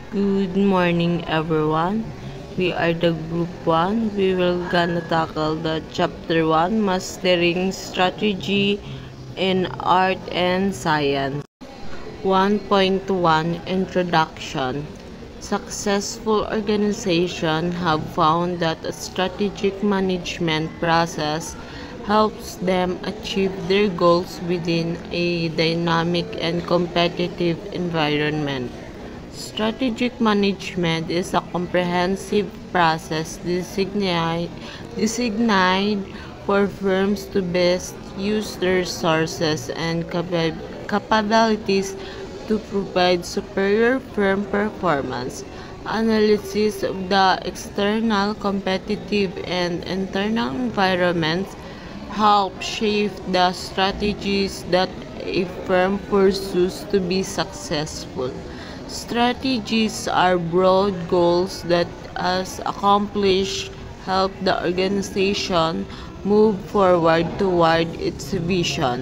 Good morning, everyone. We are the group 1. We will gonna tackle the chapter 1, Mastering Strategy in Art and Science. 1.1 Introduction. Successful organizations have found that a strategic management process helps them achieve their goals within a dynamic and competitive environment. Strategic management is a comprehensive process designed for firms to best use their resources and capabilities to provide superior firm performance. Analysis of the external, competitive, and internal environments help shape the strategies that a firm pursues to be successful. Strategies are broad goals that, as accomplished, help the organization move forward toward its vision.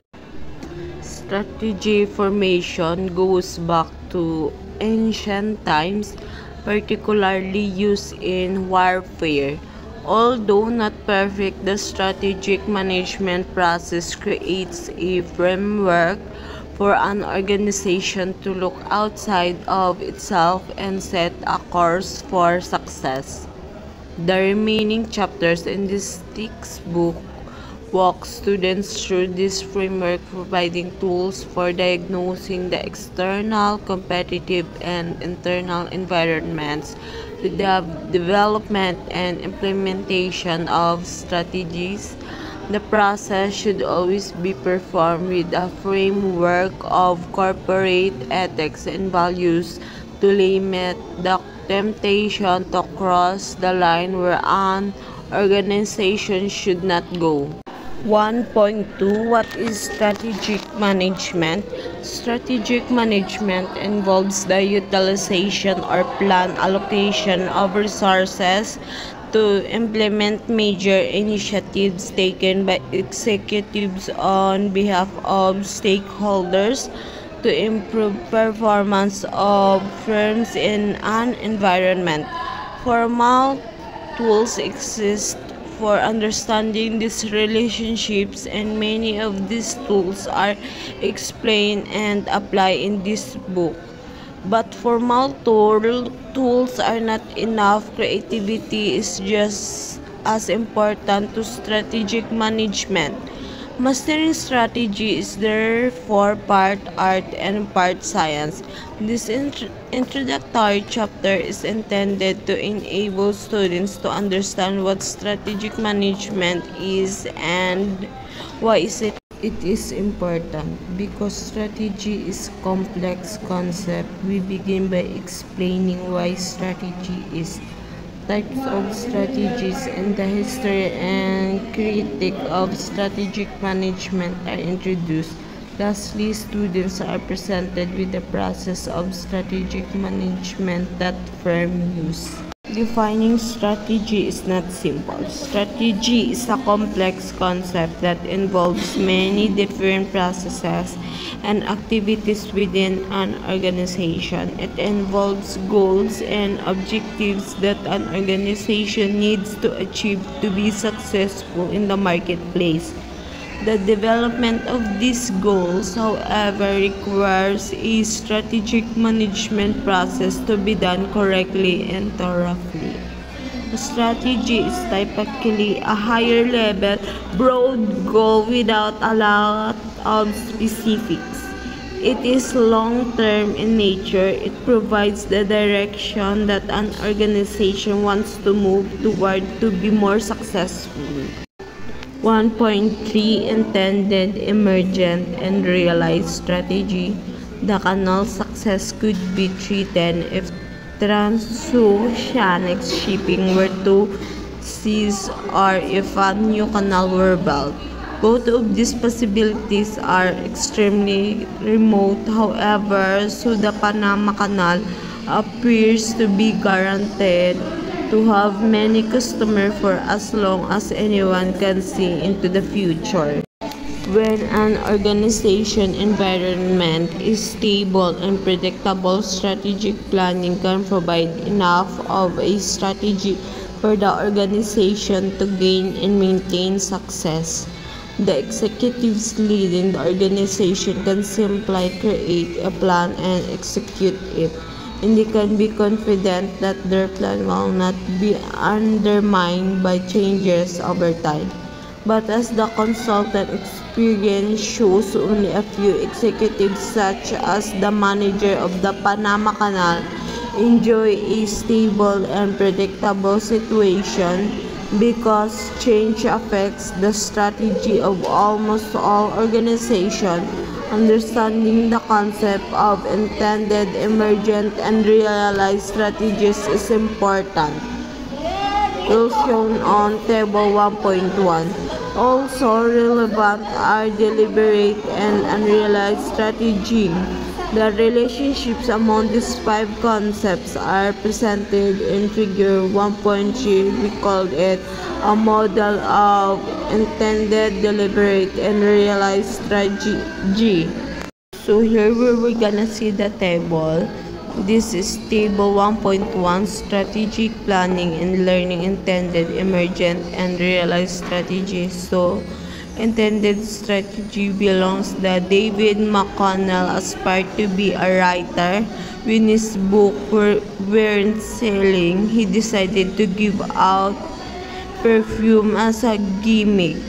Strategy formation goes back to ancient times, particularly used in warfare. Although not perfect, the strategic management process creates a framework for an organization to look outside of itself and set a course for success. The remaining chapters in this textbook walk students through this framework, providing tools for diagnosing the external, competitive, and internal environments, the development and implementation of strategies. The process should always be performed with a framework of corporate ethics and values to limit the temptation to cross the line where an organization should not go. 1.2 What is strategic management? Strategic management involves the utilization or plan allocation of resources to implement major initiatives taken by executives on behalf of stakeholders to improve performance of firms in an environment. Formal tools exist for understanding these relationships, and many of these tools are explained and applied in this book. But formal tools are not enough. Creativity is just as important to strategic management. Mastering strategy is therefore part art and part science. This introductory chapter is intended to enable students to understand what strategic management is and why it is important. Because strategy is a complex concept, we begin by explaining why strategy is, types of strategies, and the history and critique of strategic management are introduced. Lastly, students are presented with the process of strategic management that firm use. Defining strategy is not simple. Strategy is a complex concept that involves many different processes and activities within an organization. It involves goals and objectives that an organization needs to achieve to be successful in the marketplace. The development of these goals, however, requires a strategic management process to be done correctly and thoroughly. A strategy is typically a higher level, broad goal without a lot of specifics. It is long-term in nature. It provides the direction that an organization wants to move toward to be more successful. 1.3 Intended, Emergent, and Realized Strategy. The canal success could be threatened if transoceanic shipping were to cease or if a new canal were built. Both of these possibilities are extremely remote, however, so the Panama Canal appears to be guaranteed to have many customers for as long as anyone can see into the future. When an organization environment is stable and predictable, strategic planning can provide enough of a strategy for the organization to gain and maintain success. The executives leading the organization can simply create a plan and execute it, and they can be confident that their plan will not be undermined by changes over time. But as the consultant experience shows, only a few executives, such as the manager of the Panama Canal, enjoy a stable and predictable situation because change affects the strategy of almost all organizations. Understanding the concept of intended, emergent, and realized strategies is important. Will shown on Table 1.1. Also relevant are deliberate and unrealized strategy. The relationships among these five concepts are presented in Figure 1.3. We call it a model of intended, deliberate, and realized strategy. So here we're gonna see the table. This is table 1.1, strategic planning and learning, intended, emergent, and realized strategy. So intended strategy belongs to David McConnell aspired to be a writer. When his book weren't selling, he decided to give out perfume as a gimmick.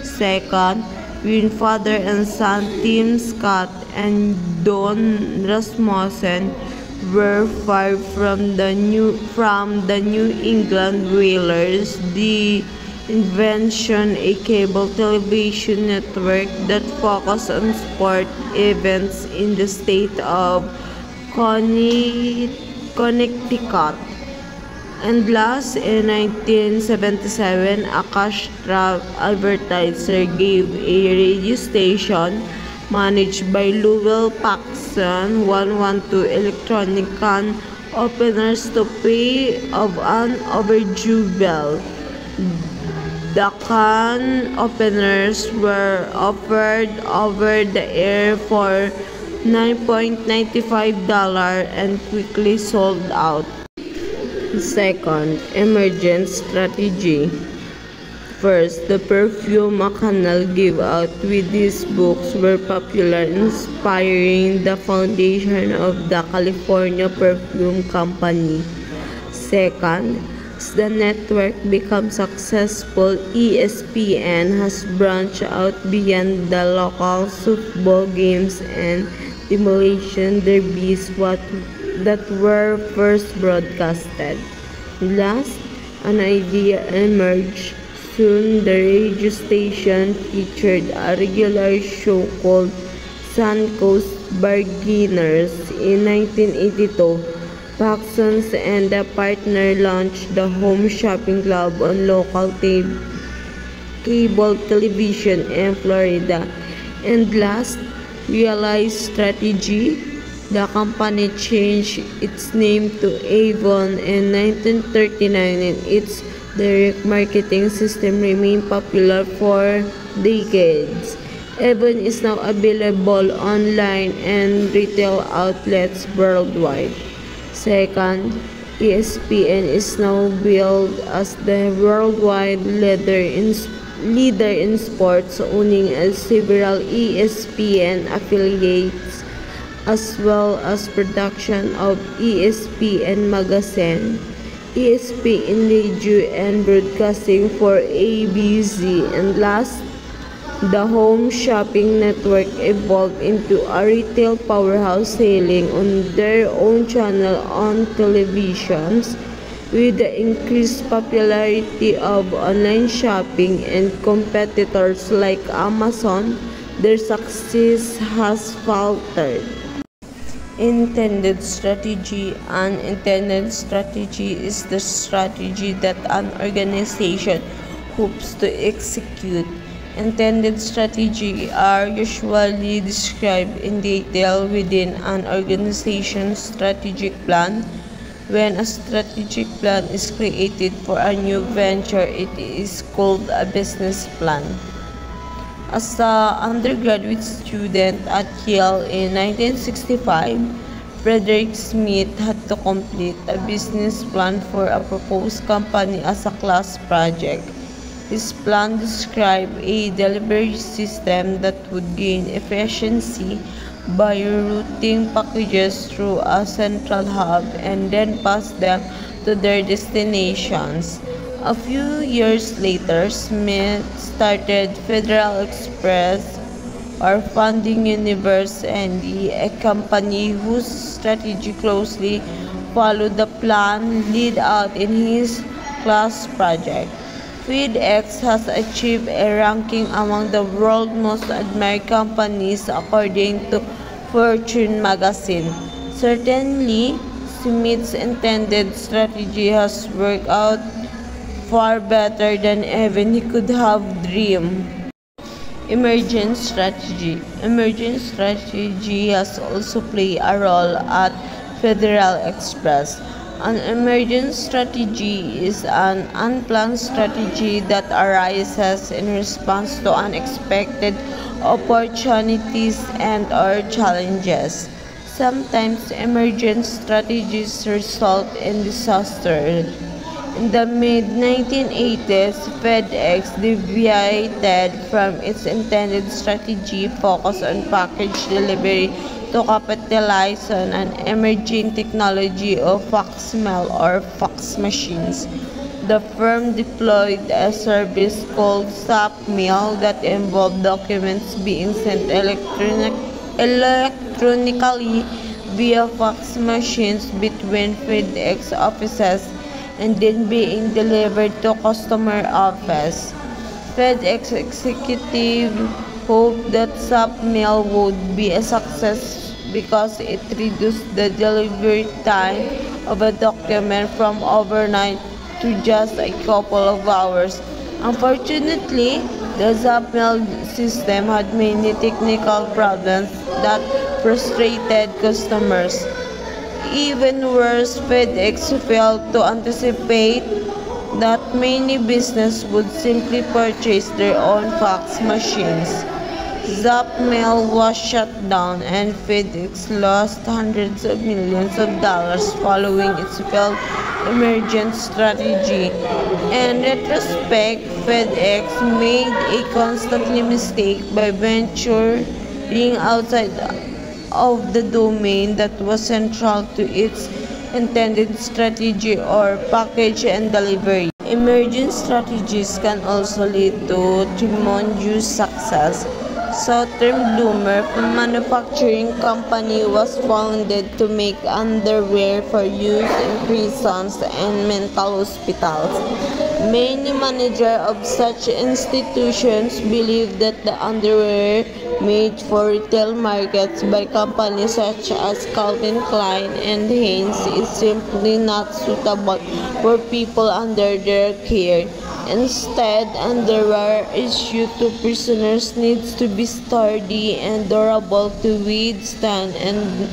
Second, when father and son Tim Scott and Don Rasmussen were fired from the New England Whalers, the invention a cable television network that focused on sport events in the state of Connecticut. And last, in 1977, a cash-strapped advertiser gave a radio station managed by Lowell Paxson 112 electronic can openers to pay of an overdue bill. The can openers were offered over the air for $9.95 and quickly sold out. Second, emergent strategy. First, the perfume McConnell gave out with these books were popular, inspiring the foundation of the California Perfume Company. Second, as the network becomes successful, ESPN has branched out beyond the local softball games and demolition derbies that were first broadcasted. Last, an idea emerged. Soon, the radio station featured a regular show called Suncoast Bargainers. In 1982, Paxson and a partner launched the Home Shopping Club on local cable television in Florida. And last, realized strategy. The company changed its name to Avon in 1939, and its direct marketing system remained popular for decades. Avon is now available online and retail outlets worldwide. Second, ESPN is now billed as the worldwide leader in sports, owning several ESPN affiliates as well as production of ESPN magazine, ESPN radio, and broadcasting for ABC. And last, the Home Shopping Network evolved into a retail powerhouse, selling on their own channel on televisions. With the increased popularity of online shopping and competitors like Amazon, their success has faltered. Intended strategy. An intended strategy is the strategy that an organization hopes to execute. Intended strategy are usually described in detail within an organization's strategic plan. When a strategic plan is created for a new venture, it is called a business plan. As an undergraduate student at Yale in 1965, Frederick Smith had to complete a business plan for a proposed company as a class project. His plan described a delivery system that would gain efficiency by routing packages through a central hub and then pass them to their destinations. A few years later, Smith started Federal Express or Funding Universe ND, a company whose strategy closely followed the plan laid out in his class project. FedEx has achieved a ranking among the world's most admired companies according to Fortune magazine. Certainly, Smith's intended strategy has worked out far better than even he could have dreamed. Emergent strategy. Emergent strategy has also played a role at Federal Express. An emergent strategy is an unplanned strategy that arises in response to unexpected opportunities and/or challenges. Sometimes emergent strategies result in disaster. In the mid-1980s, FedEx deviated from its intended strategy focused on package delivery to capitalize on an emerging technology of facsimiles or fax machines. The firm deployed a service called SAPMail that involved documents being sent electronically via fax machines between FedEx offices and then being delivered to customer office. FedEx executives hoped that SAPMail would be a success because it reduced the delivery time of a document from overnight to just a couple of hours. Unfortunately, the SAPMail system had many technical problems that frustrated customers. Even worse, FedEx failed to anticipate that many businesses would simply purchase their own fax machines. SAPMail was shut down and FedEx lost hundreds of millions of dollars following its failed emergent strategy. In retrospect, FedEx made a costly mistake by venturing outside of the domain that was central to its intended strategy or package and delivery. Emergent strategies can also lead to tremendous success. Southern Bloomer, a manufacturing company, was founded to make underwear for use in prisons and mental hospitals. Many managers of such institutions believe that the underwear made for retail markets by companies such as Calvin Klein and Hanes is simply not suitable for people under their care. Instead, underwear issued to prisoners needs to be sturdy and durable to withstand and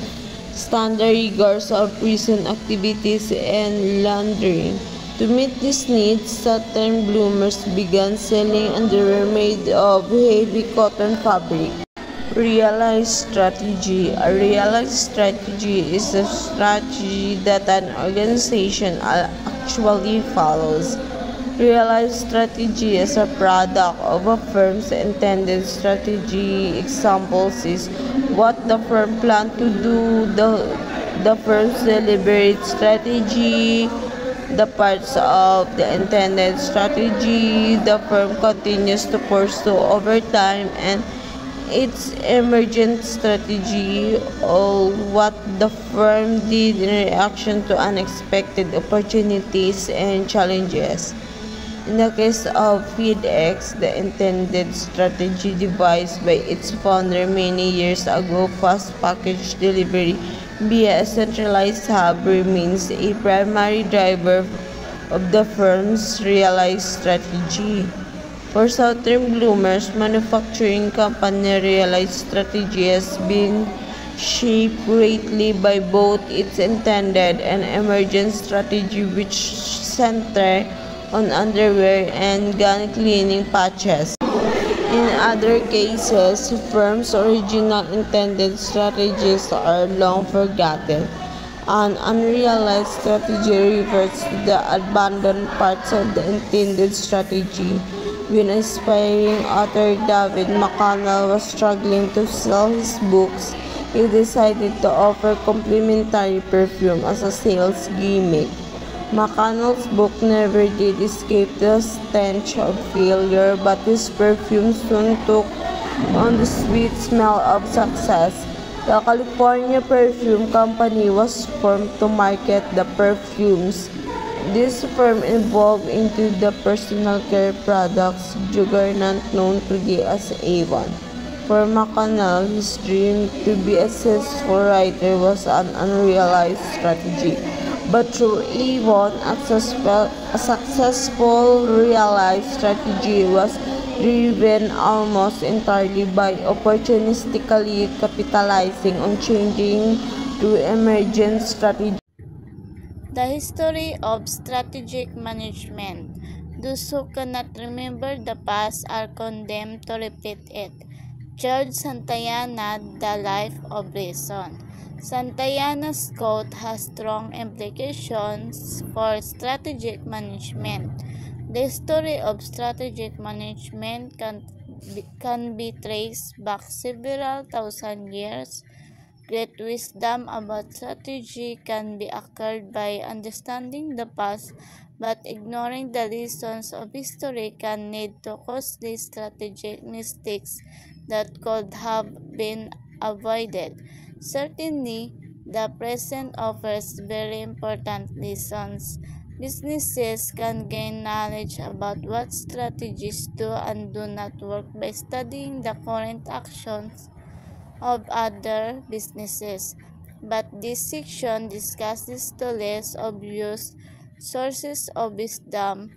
standard rigors of prison activities and laundering. To meet these needs, Southern Bloomers began selling underwear made of heavy cotton fabric. Realized strategy. A realized strategy is a strategy that an organization actually follows. Realized strategy is a product of a firm's intended strategy. Examples is what the firm planned to do, the firm's deliberate strategy, the parts of the intended strategy the firm continues to pursue over time, and its emergent strategy, or what the firm did in reaction to unexpected opportunities and challenges. In the case of FedEx, the intended strategy devised by its founder many years ago, fast package delivery via a centralized hub, remains a primary driver of the firm's realized strategy. For Southern Bloomers manufacturing company, realized strategy has been shaped greatly by both its intended and emergent strategy, which center on underwear and gun cleaning patches. In other cases, firms' original intended strategies are long forgotten. An unrealized strategy refers to the abandoned parts of the intended strategy. When aspiring author David McConnell was struggling to sell his books, he decided to offer complimentary perfume as a sales gimmick. McConnell's book never did escape the stench of failure, but his perfume soon took on the sweet smell of success. The California Perfume Company was formed to market the perfumes. This firm evolved into the personal care products juggernaut known today as Avon. For McConnell, his dream to be a successful writer was an unrealized strategy. But through Avon, a successful realized strategy was driven almost entirely by opportunistically capitalizing on changing to emergent strategies. The history of strategic management. Those who cannot remember the past are condemned to repeat it. George Santayana, The Life of Reason. Santayana's quote has strong implications for strategic management. The history of strategic management can be traced back several thousand years. Great wisdom about strategy can be acquired by understanding the past, but ignoring the lessons of history can lead to costly strategic mistakes that could have been avoided. Certainly, the present offers very important lessons. Businesses can gain knowledge about what strategies do and do not work by studying the current actions of other businesses, but this section discusses the less obvious sources of wisdom: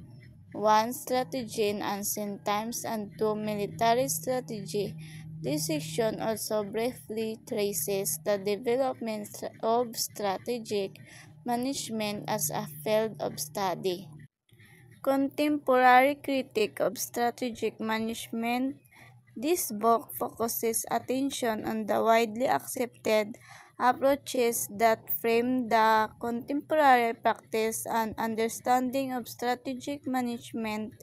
1. Strategy in ancient times, and 2. Military strategy. This section also briefly traces the development of strategic management as a field of study. Contemporary critique of strategic management. This book focuses attention on the widely accepted approaches that frame the contemporary practice and understanding of strategic management.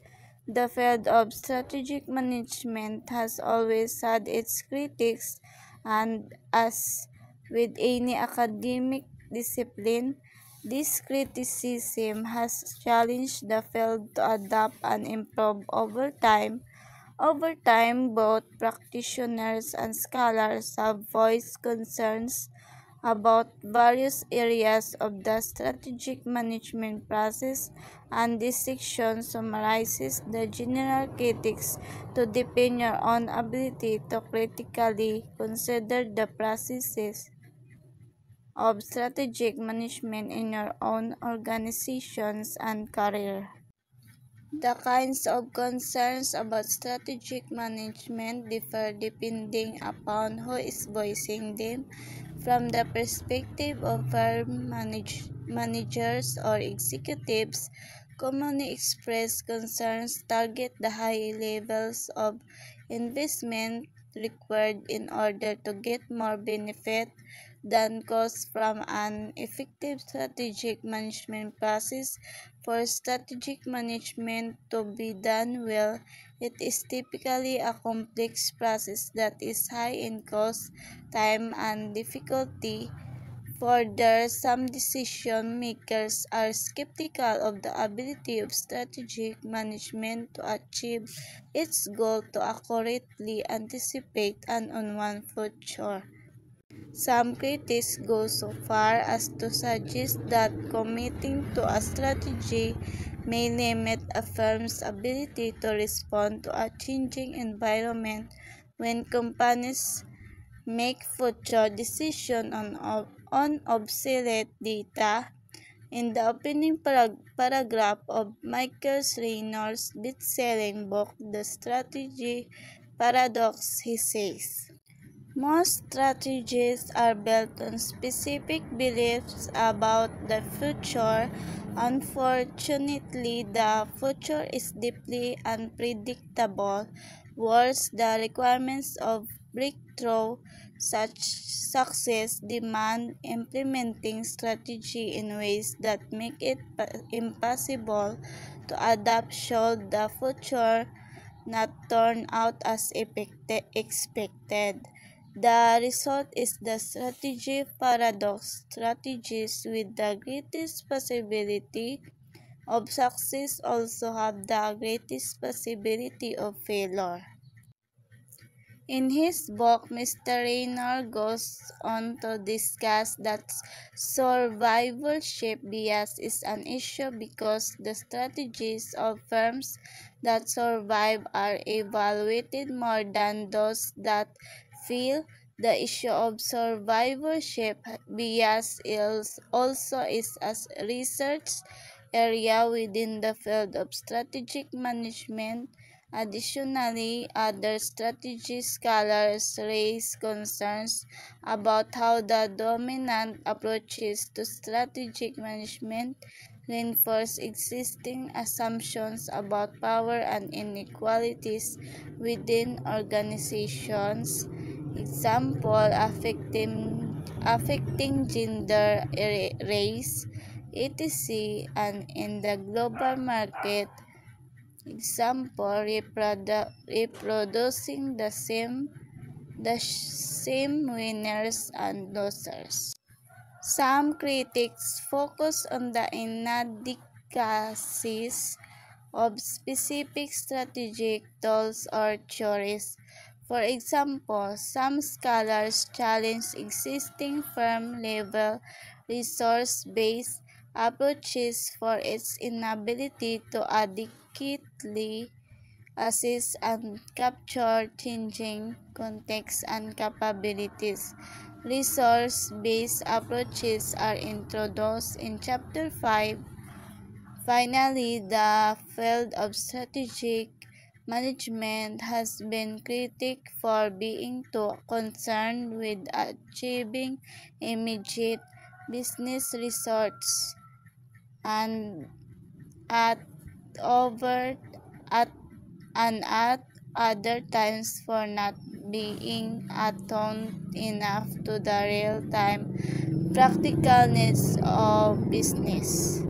The field of strategic management has always had its critics, and as with any academic discipline, this criticism has challenged the field to adapt and improve over time. Over time, both practitioners and scholars have voiced concerns about various areas of the strategic management process, and this section summarizes the general critics to deepen your own ability to critically consider the processes of strategic management in your own organizations and career. The kinds of concerns about strategic management differ depending upon who is voicing them. From the perspective of managers or executives, commonly expressed concerns target the high levels of investment required in order to get more benefit than cost from an effective strategic management process. For strategic management to be done well, it is typically a complex process that is high in cost, time, and difficulty. Further, some decision makers are skeptical of the ability of strategic management to achieve its goal to accurately anticipate an unknown future. Some critics go so far as to suggest that committing to a strategy may limit a firm's ability to respond to a changing environment when companies make future decisions on obsolete data. In the opening paragraph of Michael Raynor's best-selling book, The Strategy Paradox, he says, Most strategies are built on specific beliefs about the future. Unfortunately, the future is deeply unpredictable. Worse, the requirements of breakthrough such success demand implementing strategy in ways that make it impossible to adapt should the future not turn out as expected. The result is the strategy paradox. Strategies with the greatest possibility of success also have the greatest possibility of failure. In his book, Mr. Raynor goes on to discuss that survivorship bias is an issue because the strategies of firms that survive are evaluated more than those that fail. The issue of survivorship bias is a research area within the field of strategic management. Additionally, other strategy scholars raise concerns about how the dominant approaches to strategic management reinforce existing assumptions about power and inequalities within organizations. Example affecting gender, race, etc. and in the global market. Example, reproducing the same winners and losers. Some critics focus on the inadequacies of specific strategic tools or theories. For example, some scholars challenge existing firm-level resource-based approaches for its inability to adequately assess and capture changing contexts and capabilities. Resource-based approaches are introduced in Chapter 5. Finally, the field of strategic management has been critiqued for being too concerned with achieving immediate business results and at over at at other times for not being attuned enough to the real-time practical needs of business.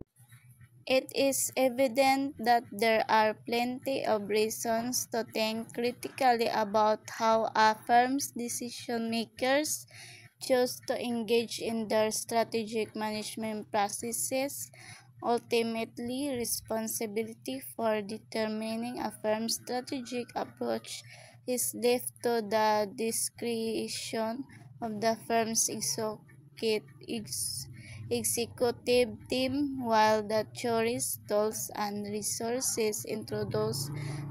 It is evident that there are plenty of reasons to think critically about how a firm's decision-makers choose to engage in their strategic management processes. Ultimately, responsibility for determining a firm's strategic approach is left to the discretion of the firm's executive team, while the theories, tools, and resources introduced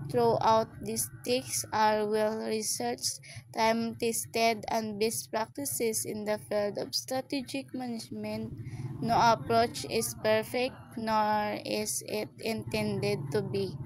throughout these texts are well researched, time tested, and best practices in the field of strategic management. No approach is perfect, nor is it intended to be.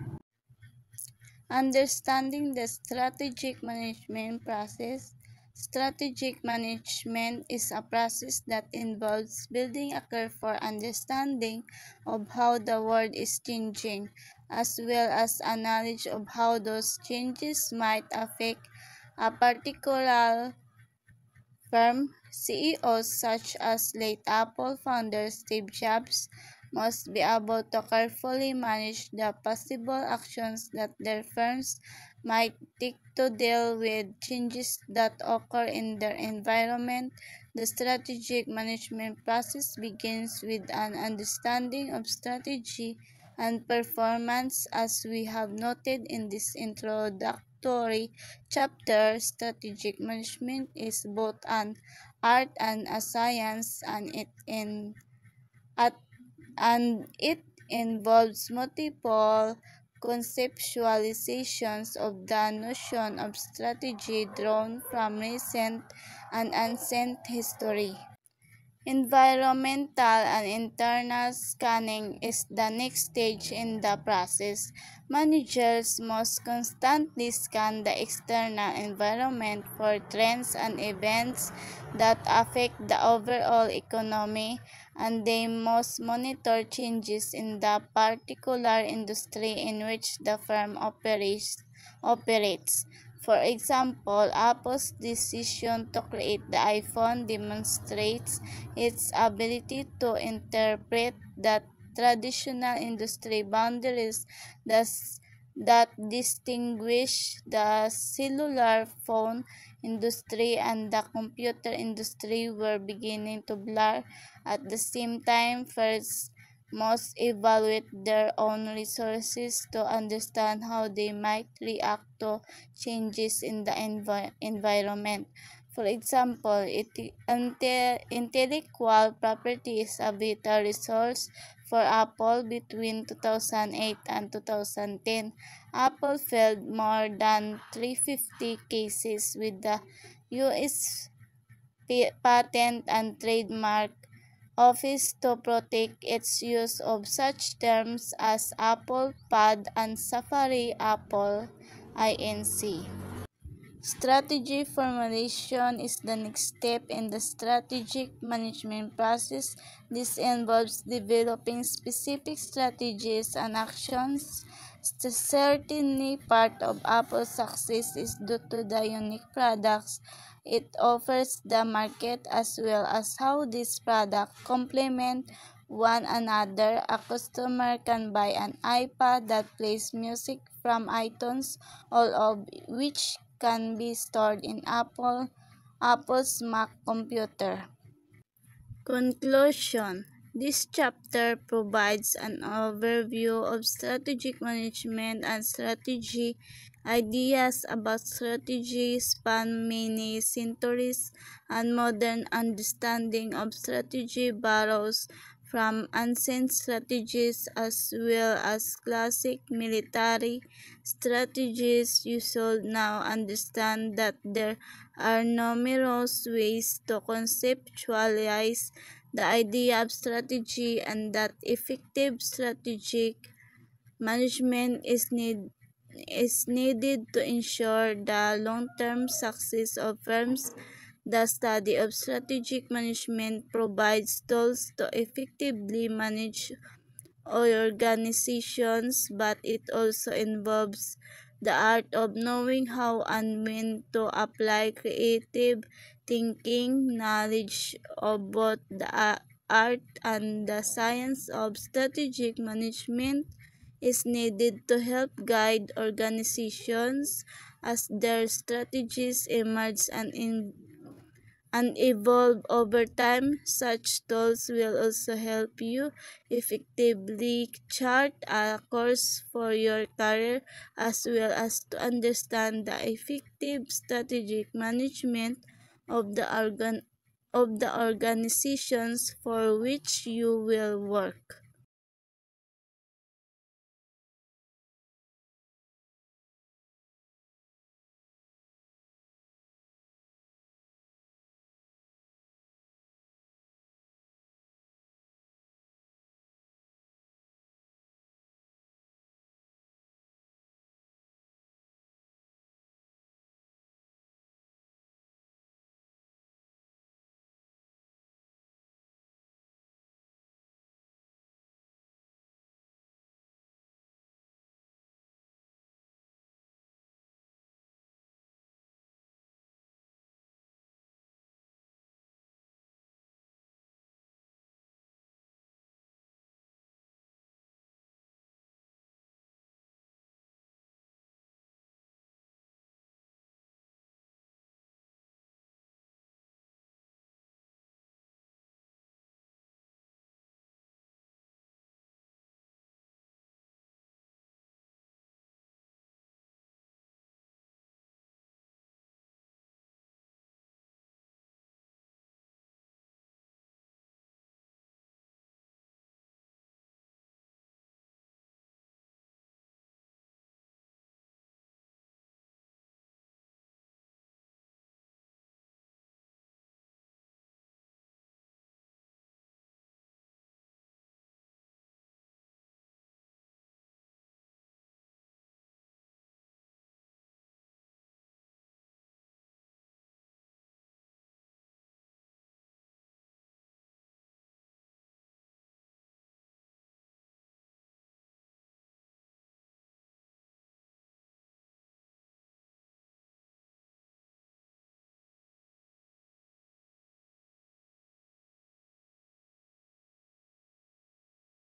Understanding the strategic management process. Strategic management is a process that involves building a careful understanding of how the world is changing, as well as a knowledge of how those changes might affect a particular firm. CEOs such as late Apple founder Steve Jobs must be able to carefully manage the possible actions that their firms might take to deal with changes that occur in their environment. The strategic management process begins with an understanding of strategy and performance. As we have noted in this introductory chapter, strategic management is both an art and a science, at, and it involves multiple conceptualizations of the notion of strategy drawn from recent and ancient history. Environmental and internal scanning is the next stage in the process. Managers must constantly scan the external environment for trends and events that affect the overall economy, and they must monitor changes in the particular industry in which the firm operates. For example, Apple's decision to create the iPhone demonstrates its ability to interpret the traditional industry boundaries thus, that distinguish the cellular phone industry and the computer industry were beginning to blur. At the same time, first must evaluate their own resources to understand how they might react to changes in the environment. For example, intellectual property is a vital resource for Apple between 2008 and 2010. Apple filed more than 350 cases with the U.S. Patent and Trademark Office to protect its use of such terms as Apple Pad and Safari Apple Inc. Strategy formulation is the next step in the strategic management process. This involves developing specific strategies and actions. Certainly, part of Apple's success is due to the unique products it offers the market as well as how these products complement one another. A customer can buy an iPad that plays music from iTunes, all of which can be stored in Apple's Mac computer. Conclusion. This chapter provides an overview of strategic management and strategy. Ideas about strategy span many centuries, and modern understanding of strategy borrows from ancient strategies as well as classic military strategies. You should now understand that there are numerous ways to conceptualize the idea of strategy, and that effective strategic management is needed to ensure the long-term success of firms. The study of strategic management provides tools to effectively manage organizations, but it also involves the art of knowing how and when to apply creative thinking. Knowledge of both the art and the science of strategic management is needed to help guide organizations as their strategies emerge and evolve over time. Such tools will also help you effectively chart a course for your career, as well as to understand the effective strategic management of the organizations for which you will work.